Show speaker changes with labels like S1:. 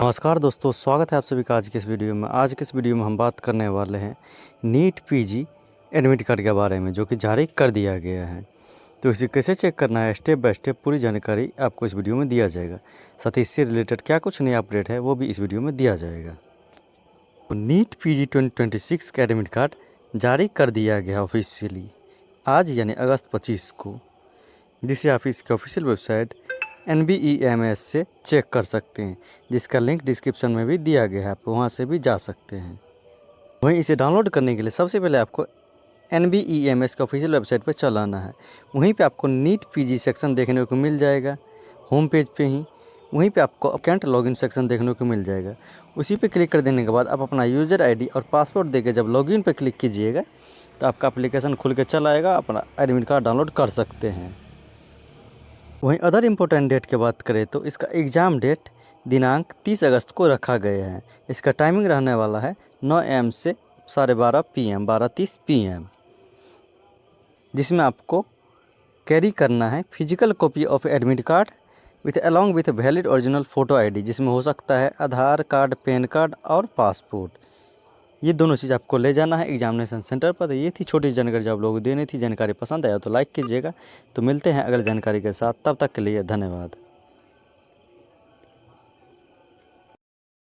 S1: नमस्कार दोस्तों, स्वागत है आप सभी का आज के इस वीडियो में। आज के इस वीडियो में हम बात करने वाले हैं नीट पीजी एडमिट कार्ड के बारे में, जो कि जारी कर दिया गया है। तो इसे कैसे चेक करना है, स्टेप बाय स्टेप पूरी जानकारी आपको इस वीडियो में दिया जाएगा। साथ ही इससे रिलेटेड क्या कुछ नया अपडेट है वो भी इस वीडियो में दिया जाएगा। तो नीट पीजी 2026 का एडमिट कार्ड जारी कर दिया गया ऑफिशियली आज यानी अगस्त 25 को, जिसे आप इसकी ऑफिशियल वेबसाइट NBEMS से चेक कर सकते हैं, जिसका लिंक डिस्क्रिप्शन में भी दिया गया है। आप वहां से भी जा सकते हैं। वहीं इसे डाउनलोड करने के लिए सबसे पहले आपको NBEMS के ऑफिशियल वेबसाइट पर चलाना है। वहीं पे आपको नीट पीजी सेक्शन देखने को मिल जाएगा होम पेज पे ही। वहीं पे आपको अकाउंट लॉगिन सेक्शन देखने को मिल जाएगा। उसी पे क्लिक कर देने के बाद आप अपना यूज़र ID और पासवर्ड देकर जब लॉगिन पे क्लिक कीजिएगा तो आपका एप्लीकेशन खुल के चल आएगा। अपना एडमिट कार्ड डाउनलोड कर सकते हैं। वहीं अदर इम्पोर्टेंट डेट की बात करें तो इसका एग्ज़ाम डेट दिनांक 30 अगस्त को रखा गया है। इसका टाइमिंग रहने वाला है 9 AM से 12:30 PM 12:30 PM, जिसमें आपको कैरी करना है physical copy of admit card with along with valid original photo ID, जिसमें हो सकता है आधार कार्ड, पैन कार्ड और पासपोर्ट। ये दोनों चीज़ आपको ले जाना है एग्जामिनेशन सेंटर पर। तो ये थी छोटी जानकारी जो आप लोगों को देनी थी। जानकारी पसंद आया तो लाइक कीजिएगा। तो मिलते हैं अगली जानकारी के साथ, तब तक के लिए धन्यवाद।